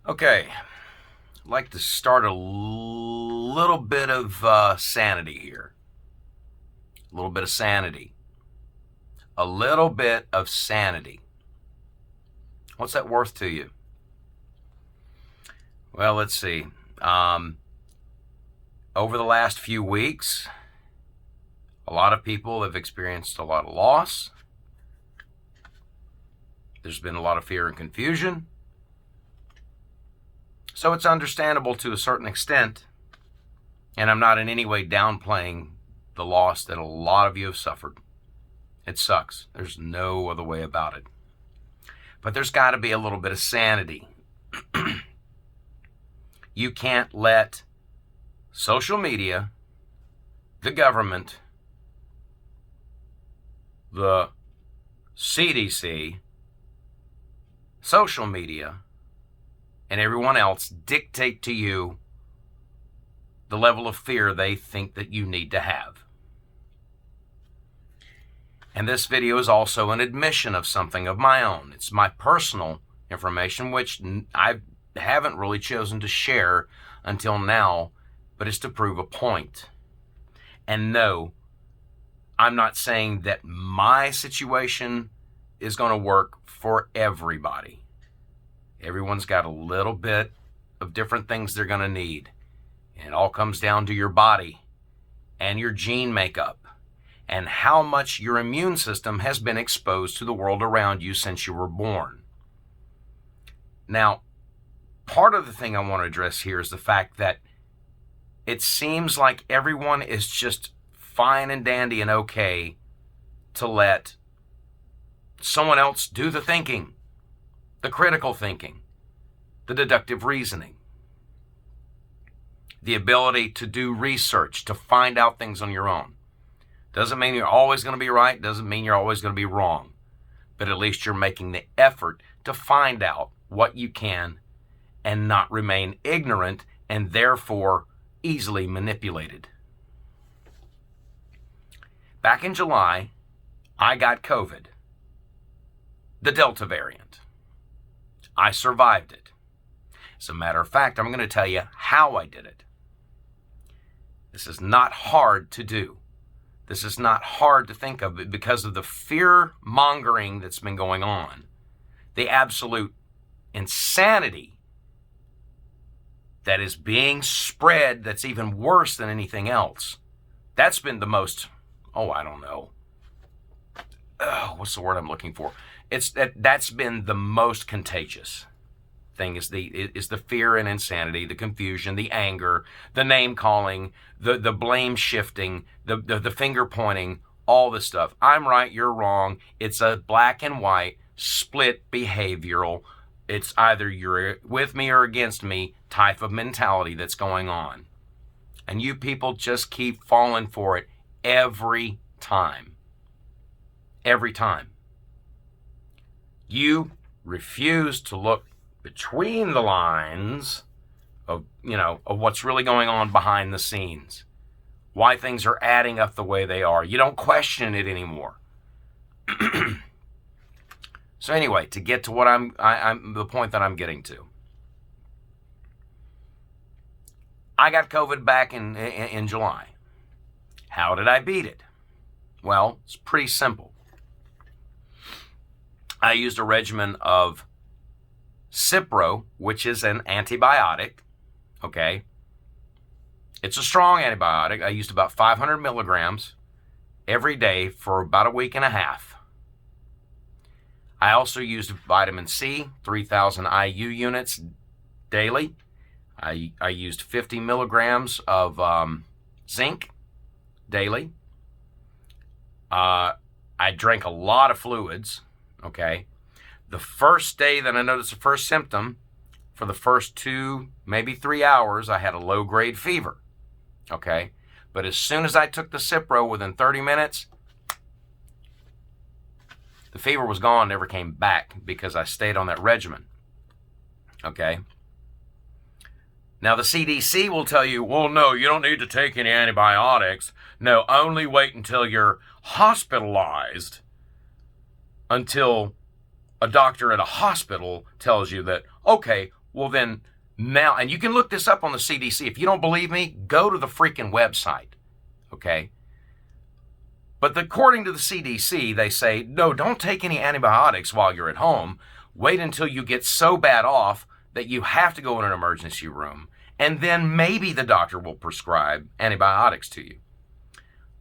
Okay, I'd like to start a little bit of sanity here. A little bit of sanity. A little bit of sanity. What's that worth to you? Well, let's see. Over the last few weeks, a lot of people have experienced a lot of loss. There's been a lot of fear and confusion. So it's understandable to a certain extent, and I'm not in any way downplaying the loss that a lot of you have suffered. It sucks. There's no other way about it. But there's got to be a little bit of sanity. You can't let social media, the government, the CDC, social media, and everyone else dictate to you the level of fear they think that you need to have. And this video is also an admission of something of my own. It's my personal information, which I haven't really chosen to share until now, but it's to prove a point. And no, I'm not saying that my situation is going to work for everybody. Everyone's got a little bit of different things they're going to need. And it all comes down to your body and your gene makeup and how much your immune system has been exposed to the world around you since you were born. Now, part of the thing I want to address here is the fact that it seems like everyone is just fine and dandy and okay to let someone else do the thinking. The critical thinking, the deductive reasoning, the ability to do research, to find out things on your own. Doesn't mean you're always going to be right, doesn't mean you're always going to be wrong, but at least you're making the effort to find out what you can and not remain ignorant and therefore easily manipulated. Back in July, I got COVID, the Delta variant. I survived it. As a matter of fact, I'm going to tell you how I did it. This is not hard to do. This is not hard to think of because of the fear mongering that's been going on. The absolute insanity that is being spread that's even worse than anything else. That's been the most, what's the word I'm looking for? That's been the most contagious thing is the fear and insanity, the confusion, the anger, the name calling, the blame shifting, the finger pointing, all this stuff. I'm right, you're wrong. It's a black and white split behavioral. It's either you're with me or against me type of mentality that's going on. And you people just keep falling for it every time. Every time. You refuse to look between the lines of what's really going on behind the scenes. Why things are adding up the way they are. You don't question it anymore. So anyway, to get to what I'm the point that I'm getting to. I got COVID back in July. How did I beat it? Well, it's pretty simple. I used a regimen of Cipro, which is an antibiotic, okay? It's a strong antibiotic. I used about 500 milligrams every day for about a week and a half. I also used vitamin C, 3,000 IU units daily. I used 50 milligrams of zinc daily. I drank a lot of fluids. Okay, the first day that I noticed the first symptom, for the first 2, maybe 3 hours, I had a low-grade fever. Okay, but as soon as I took the Cipro, within 30 minutes, the fever was gone, never came back because I stayed on that regimen. Okay. Now the CDC will tell you, well, no, you don't need to take any antibiotics. No, only wait until you're hospitalized, until a doctor at a hospital tells you that, okay, Well, then now, and you can look this up on the CDC. If you don't believe me, go to the freaking website, okay? But according to the CDC, they say, no, don't take any antibiotics while you're at home. Wait until you get so bad off that you have to go in an emergency room, and then maybe the doctor will prescribe antibiotics to you.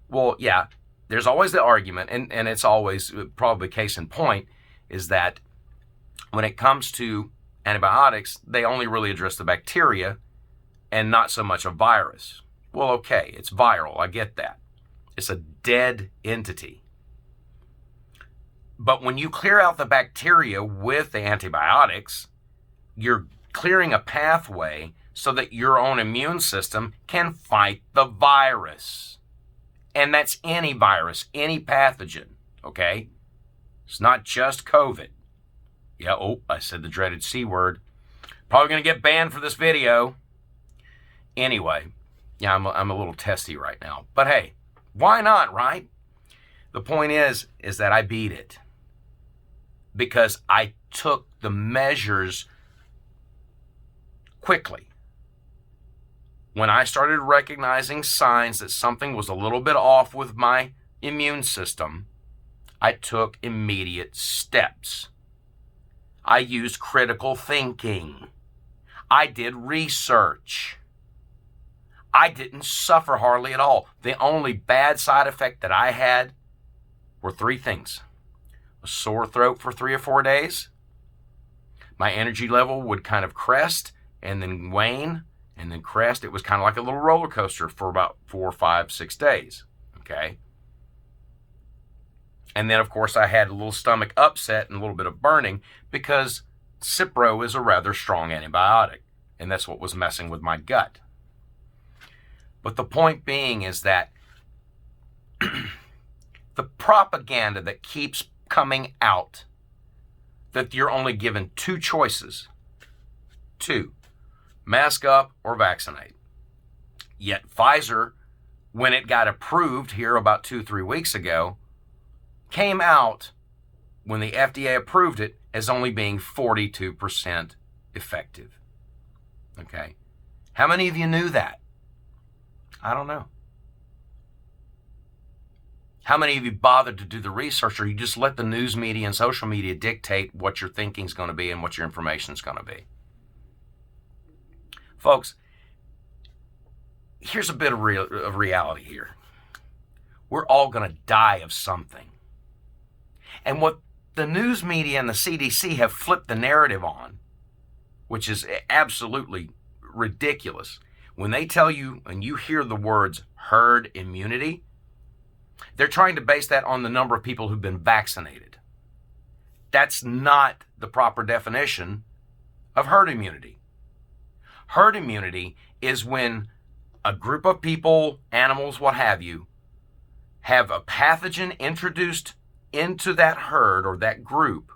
Well, yeah, there's always the argument, and it's always probably case in point, is that when it comes to antibiotics, they only really address the bacteria and not so much a virus. Well, okay, it's viral. I get that. It's a dead entity. But when you clear out the bacteria with the antibiotics, you're clearing a pathway so that your own immune system can fight the virus. And that's any virus, any pathogen, okay? It's not just COVID. Yeah, oh, I said the dreaded C word. Probably going to get banned for this video. Anyway, yeah, I'm a little testy right now. But hey, why not, right? The point is that I beat it because I took the measures quickly. When I started recognizing signs that something was a little bit off with my immune system, I took immediate steps. I used critical thinking. I did research. I didn't suffer hardly at all. The only bad side effect that I had were 3 things. A sore throat for 3 or 4 days. My energy level would kind of crest and then wane and then crest. It was kind of like a little roller coaster for about 4, 5, 6 days. Okay. And then, of course, I had a little stomach upset and a little bit of burning because Cipro is a rather strong antibiotic, and that's what was messing with my gut. But the point being is that the propaganda that keeps coming out, that you're only given 2 choices. 2, mask up or vaccinate. Yet Pfizer, when it got approved here about 2-3 weeks ago, came out when the FDA approved it as only being 42% effective. Okay. How many of you knew that? I don't know. How many of you bothered to do the research, or you just let the news media and social media dictate what your thinking is going to be and what your information is going to be? Folks, here's a bit of reality here. We're all going to die of something. And what the news media and the CDC have flipped the narrative on, which is absolutely ridiculous, when they tell you and you hear the words herd immunity, they're trying to base that on the number of people who've been vaccinated. That's not the proper definition of herd immunity. Herd immunity is when a group of people, animals, what have you, have a pathogen introduced into that herd or that group,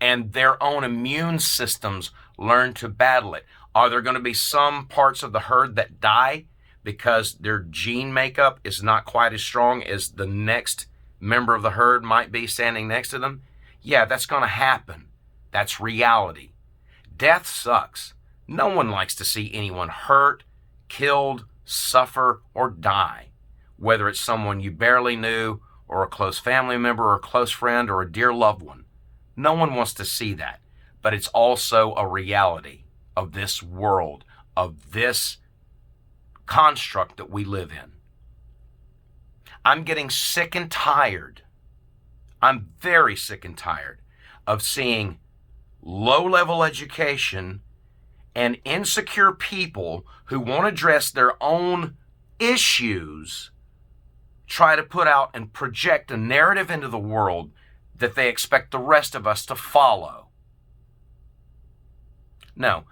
and their own immune systems learn to battle it. Are there going to be some parts of the herd that die because their gene makeup is not quite as strong as the next member of the herd might be standing next to them? Yeah, that's going to happen. That's reality. Death sucks. No one likes to see anyone hurt, killed, suffer, or die, whether it's someone you barely knew or a close family member or a close friend or a dear loved one. No one wants to see that, but it's also a reality of this world, of this construct that we live in. I'm getting sick and tired. I'm very sick and tired of seeing low-level education and insecure people who won't address their own issues try to put out and project a narrative into the world that they expect the rest of us to follow. No.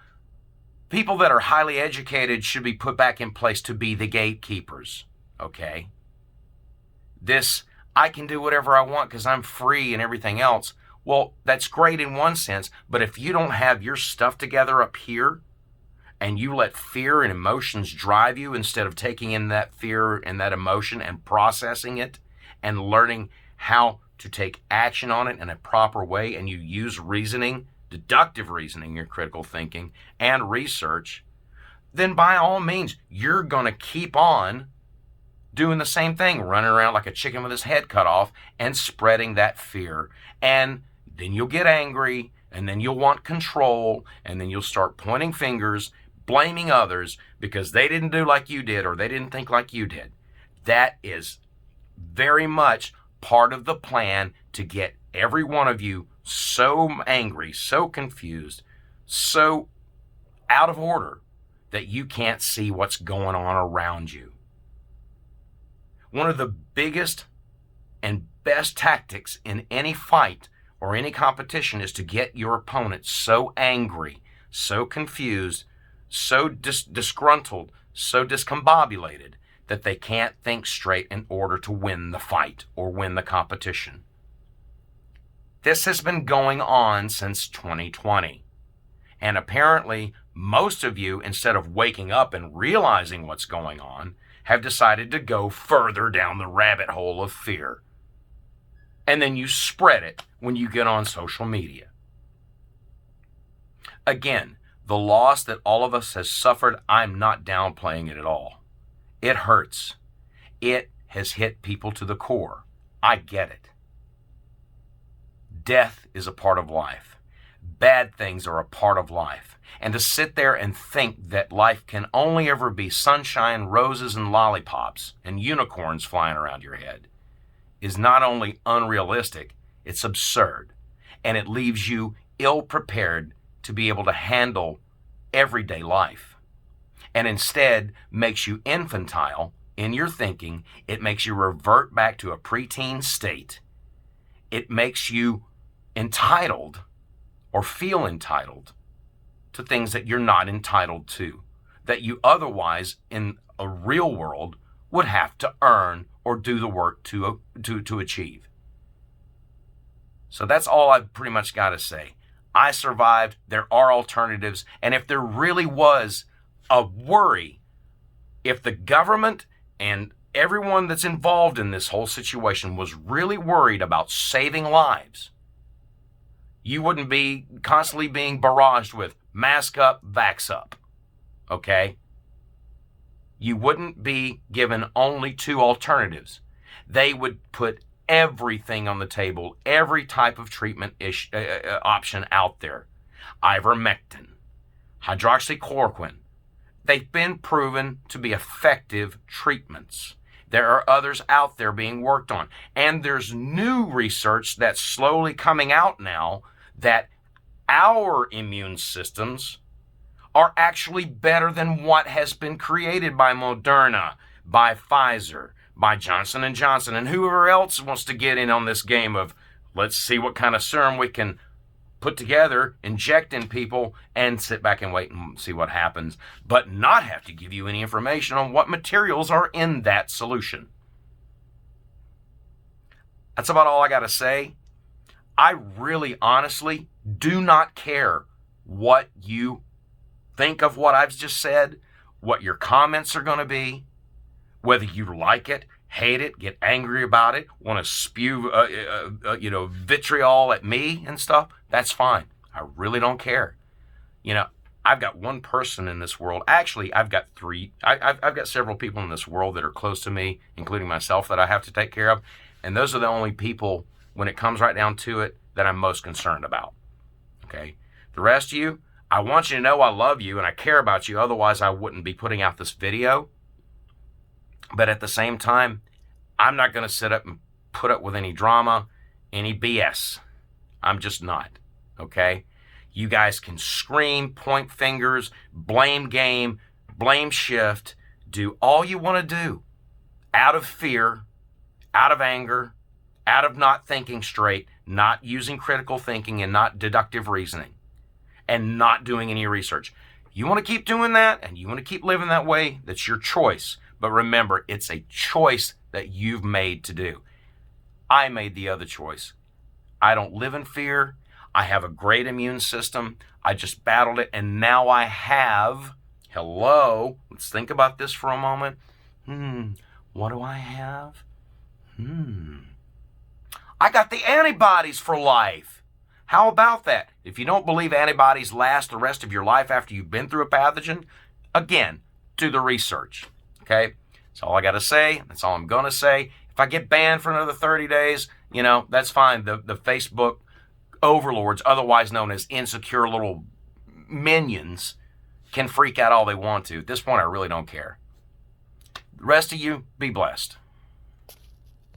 People that are highly educated should be put back in place to be the gatekeepers, okay? This, I can do whatever I want because I'm free and everything else. Well, that's great in one sense, but if you don't have your stuff together up here and you let fear and emotions drive you instead of taking in that fear and that emotion and processing it and learning how to take action on it in a proper way, and you use reasoning, deductive reasoning, your critical thinking, and research, then by all means, you're going to keep on doing the same thing, running around like a chicken with his head cut off and spreading that fear. And then you'll get angry, and then you'll want control, and then you'll start pointing fingers, blaming others because they didn't do like you did or they didn't think like you did. That is very much part of the plan to get every one of you so angry, so confused, so out of order that you can't see what's going on around you. One of the biggest and best tactics in any fight or any competition is to get your opponent so angry, so confused, so disgruntled, so discombobulated that they can't think straight in order to win the fight or win the competition. This has been going on since 2020. And apparently, most of you, instead of waking up and realizing what's going on, have decided to go further down the rabbit hole of fear. And then you spread it when you get on social media. Again, the loss that all of us has suffered, I'm not downplaying it at all. It hurts. It has hit people to the core. I get it. Death is a part of life. Bad things are a part of life. And to sit there and think that life can only ever be sunshine, roses, and lollipops, and unicorns flying around your head is not only unrealistic, it's absurd. And it leaves you ill-prepared to be able to handle everyday life. And instead makes you infantile in your thinking. It makes you revert back to a preteen state. It makes you entitled or feel entitled to things that you're not entitled to, that you otherwise in a real world would have to earn or do the work to achieve. So that's all I've pretty much got to say. I survived. There are alternatives. And if there really was a worry, if the government and everyone that's involved in this whole situation was really worried about saving lives, you wouldn't be constantly being barraged with mask up, vax up, okay? You wouldn't be given only two alternatives. They would put everything on the table, every type of treatment option out there. Ivermectin, hydroxychloroquine. They've been proven to be effective treatments. There are others out there being worked on. And there's new research that's slowly coming out now that our immune systems are actually better than what has been created by Moderna, by Pfizer, by Johnson & Johnson, and whoever else wants to get in on this game of let's see what kind of serum we can put together, inject in people, and sit back and wait and see what happens, but not have to give you any information on what materials are in that solution. That's about all I got to say. I really, honestly, do not care what you think of what I've just said, what your comments are going to be, whether you like it, hate it, get angry about it, want to spew, vitriol at me and stuff. That's fine. I really don't care. I've got one person in this world. Actually, I've got three. I've got several people in this world that are close to me, including myself, that I have to take care of. And those are the only people, when it comes right down to it, that I'm most concerned about. Okay? The rest of you, I want you to know I love you and I care about you. Otherwise, I wouldn't be putting out this video. But at the same time, I'm not going to sit up and put up with any drama, any BS. I'm just not. Okay? You guys can scream, point fingers, blame game, blame shift, do all you want to do out of fear, out of anger, out of not thinking straight, not using critical thinking and not deductive reasoning, and not doing any research. You want to keep doing that and you want to keep living that way, that's your choice. But remember, it's a choice that you've made to do. I made the other choice. I don't live in fear. I have a great immune system. I just battled it, and now I have, let's think about this for a moment. What do I have? I got the antibodies for life. How about that? If you don't believe antibodies last the rest of your life after you've been through a pathogen, again, do the research. Okay? That's all I got to say. That's all I'm going to say. If I get banned for another 30 days, that's fine. The Facebook overlords, otherwise known as insecure little minions, can freak out all they want to. At this point, I really don't care. The rest of you, be blessed.